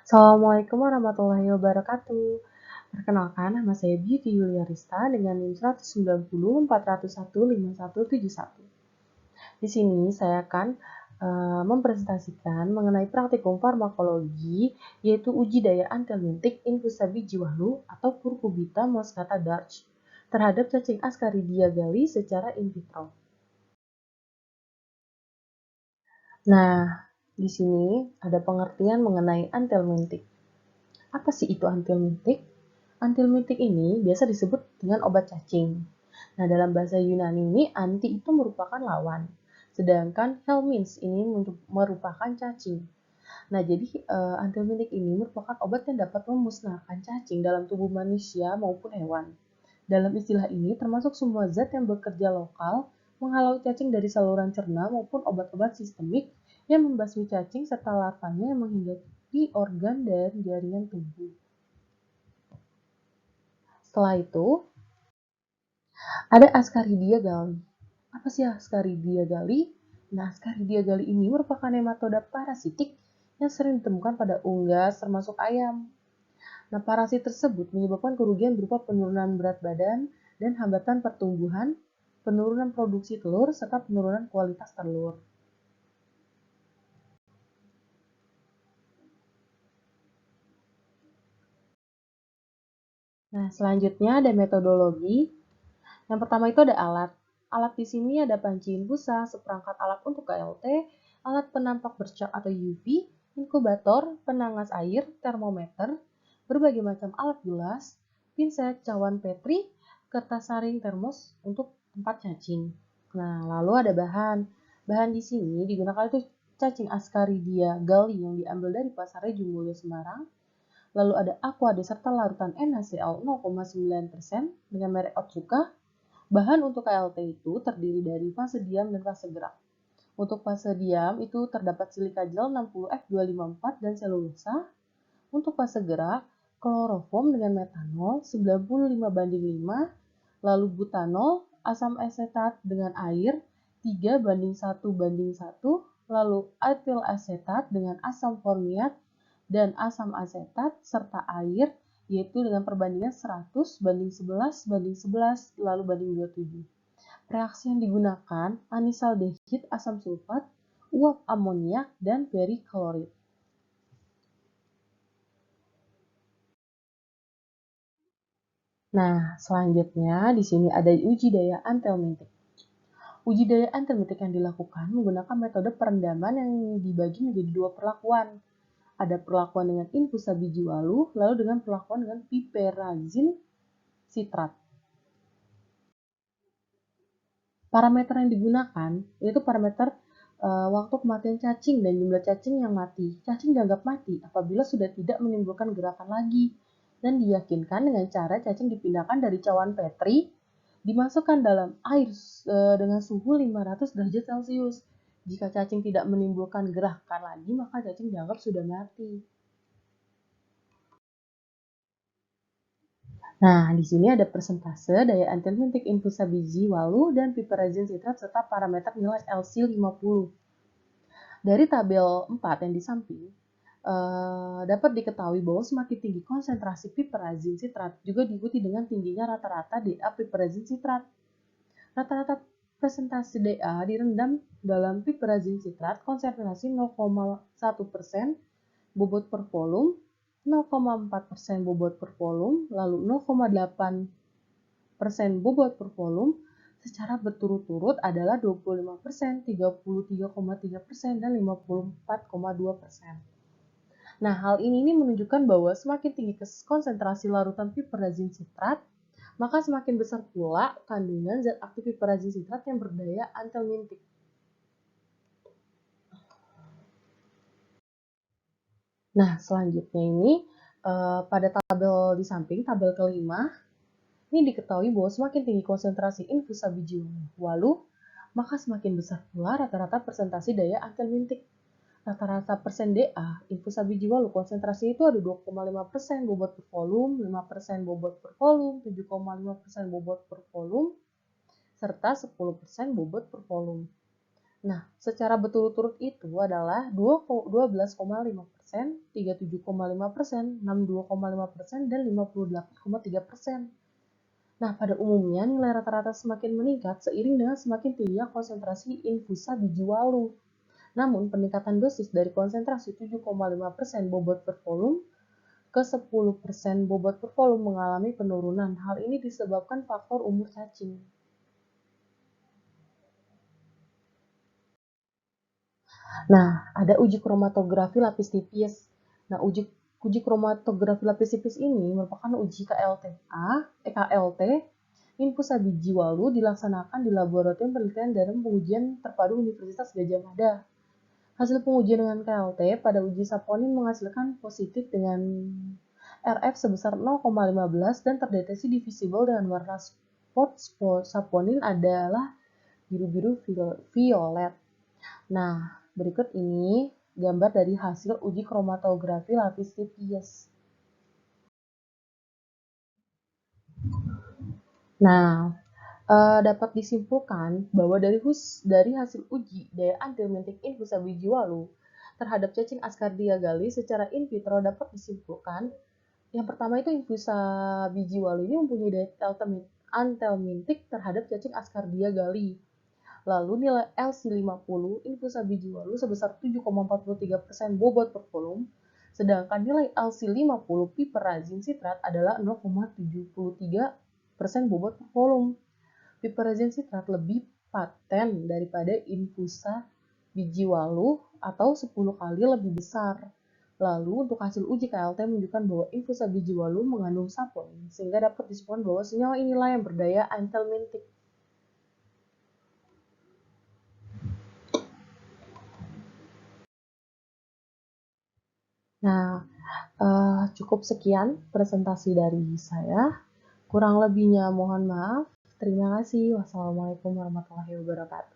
Assalamualaikum warahmatullahi wabarakatuh. Perkenalkan, nama saya Beauty Yulia Rista dengan NIM 19040157171. Di sini saya akan mempresentasikan mengenai praktikum farmakologi, yaitu uji daya antelmintik infusa biji walu atau Cucurbita moschata Dutch terhadap cacing Ascaridia galli secara in vitro. Nah, di sini ada pengertian mengenai antelmintik. Apa sih itu antelmintik? Antilmintik ini biasa disebut dengan obat cacing. Nah, dalam bahasa Yunani ini, anti itu merupakan lawan. Sedangkan helminths ini merupakan cacing. Nah, jadi antilmintik ini merupakan obat yang dapat memusnahkan cacing dalam tubuh manusia maupun hewan. Dalam istilah ini, termasuk semua zat yang bekerja lokal, menghalau cacing dari saluran cerna maupun obat-obat sistemik yang membasmi cacing serta larvanya yang menghinggapi organ dan jaringan tubuh. Setelah itu, ada Ascaridia galli. Apa sih Ascaridia galli? Nah, Ascaridia galli ini merupakan nematoda parasitik yang sering ditemukan pada unggas termasuk ayam. Nah, parasit tersebut menyebabkan kerugian berupa penurunan berat badan dan hambatan pertumbuhan, penurunan produksi telur, serta penurunan kualitas telur. Nah, selanjutnya ada metodologi. Yang pertama itu ada alat. Alat di sini ada panci infusa, seperangkat alat untuk KLT, alat penampak bercak atau UV, inkubator, penangas air, termometer, berbagai macam alat gelas, pinset, cawan petri, kertas saring termos untuk tempat cacing. Nah, lalu ada bahan. Bahan di sini digunakan itu cacing Ascaridia galli yang diambil dari pasar Jumulyo Semarang. Lalu ada aqua serta larutan NaCl 0,9% dengan merek Otsuka. Bahan untuk KLT itu terdiri dari fase diam dan fase gerak. Untuk fase diam itu terdapat silika gel 60F254 dan selulosa. Untuk fase gerak, kloroform dengan metanol 95:5, lalu butanol, asam asetat dengan air 3:1:1, lalu etil asetat dengan asam formiat dan asam asetat serta air yaitu dengan perbandingan 100:11:11 lalu banding 27. Reaksi yang digunakan anisaldehid asam sulfat, uap amoniak, dan periklorid. Nah, selanjutnya di sini ada uji daya antelmintik. Uji daya antelmintik yang dilakukan menggunakan metode perendaman yang dibagi menjadi dua perlakuan. Ada perlakuan dengan infusa biji walu, lalu dengan perlakuan dengan piperazine sitrat. Parameter yang digunakan yaitu parameter waktu kematian cacing dan jumlah cacing yang mati. Cacing dianggap mati apabila sudah tidak menimbulkan gerakan lagi dan diyakinkan dengan cara cacing dipindahkan dari cawan petri dimasukkan dalam air dengan suhu 500 derajat Celcius. Jika cacing tidak menimbulkan gerakan lagi, maka cacing dianggap sudah mati. Nah, di sini ada persentase daya antelmintik infusa biji walu dan piperazine sitrat serta parameter nilai LC50. Dari tabel 4 yang di samping, dapat diketahui bahwa semakin tinggi konsentrasi piperazine sitrat juga diikuti dengan tingginya rata-rata DA piperazine sitrat. Rata-rata presentasi DA direndam dalam piperazine sitrat konsentrasi 0,1% bobot per volume, 0,4% bobot per volume, lalu 0,8% bobot per volume secara berturut-turut adalah 25%, 33,3%, dan 54,2%. Nah, hal ini menunjukkan bahwa semakin tinggi konsentrasi larutan piperazine sitrat, maka semakin besar pula kandungan zat aktif piperazine sitrat yang berdaya antelmintik. Nah, selanjutnya ini pada tabel di samping, tabel kelima, ini diketahui bahwa semakin tinggi konsentrasi infusa biji walu, maka semakin besar pula rata-rata persentase daya antelmintik. Rata-rata persen DA, infusa biji walu konsentrasi itu ada 2,5% bobot per volume, 5% bobot per volume, 7,5% bobot per volume, serta 10% bobot per volume. Nah, secara berturut-turut itu adalah 12,5%, 37,5%, 62,5%, dan 58,3%. Nah, pada umumnya nilai rata-rata semakin meningkat seiring dengan semakin tingginya konsentrasi infusa biji walu. Namun, peningkatan dosis dari konsentrasi 7,5% bobot per volume ke 10% bobot per volume mengalami penurunan. Hal ini disebabkan faktor umur cacing. Nah, ada uji kromatografi lapis tipis. Nah, uji kromatografi lapis tipis ini merupakan uji KLT infusa biji walu dilaksanakan di Laboratorium Penelitian dan Pengujian Terpadu Universitas Gadjah Mada. Hasil pengujian dengan KLT pada uji saponin menghasilkan positif dengan RF sebesar 0,15 dan terdeteksi divisible dengan warna spot saponin adalah biru-biru violet. Nah, berikut ini gambar dari hasil uji kromatografi lapis tipis. Nah, dapat disimpulkan bahwa dari hasil uji daya antimentik infusa biji walu terhadap cacing Ascardia gali secara in vitro dapat disimpulkan yang pertama itu infusa biji walu ini mempunyai daya antelmintik terhadap cacing Ascardia gali. Lalu nilai LC50 infusa biji walu sebesar 7,43% bobot per volume, sedangkan nilai LC50 piperazine citrat adalah 0,73% bobot per volume. Piperazine citrat lebih paten daripada infusa biji walu atau 10 kali lebih besar. Lalu untuk hasil uji KLT menunjukkan bahwa infusa biji walu mengandung saponin, sehingga dapat disebutkan bahwa senyawa inilah yang berdaya antelmintik. Nah, cukup sekian presentasi dari saya. Kurang lebihnya mohon maaf. Terima kasih. Wassalamualaikum warahmatullahi wabarakatuh.